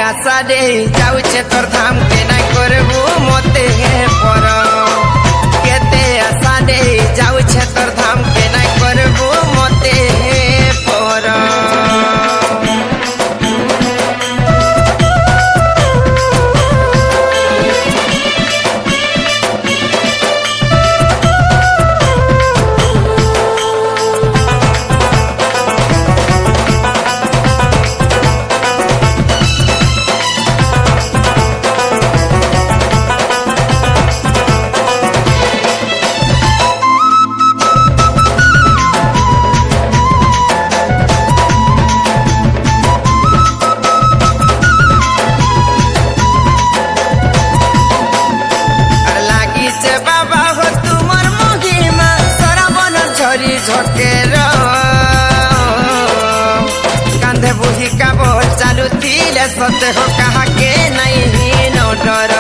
आशा दे जाऊे तोर धाम के नहीं करबू मते पर केते आशा दे जाऊे तोर धाम के नहीं करबू मते पर झोकेर कांधे बुही का बोल चालू थी ले सते हो कहा के नहीं न डर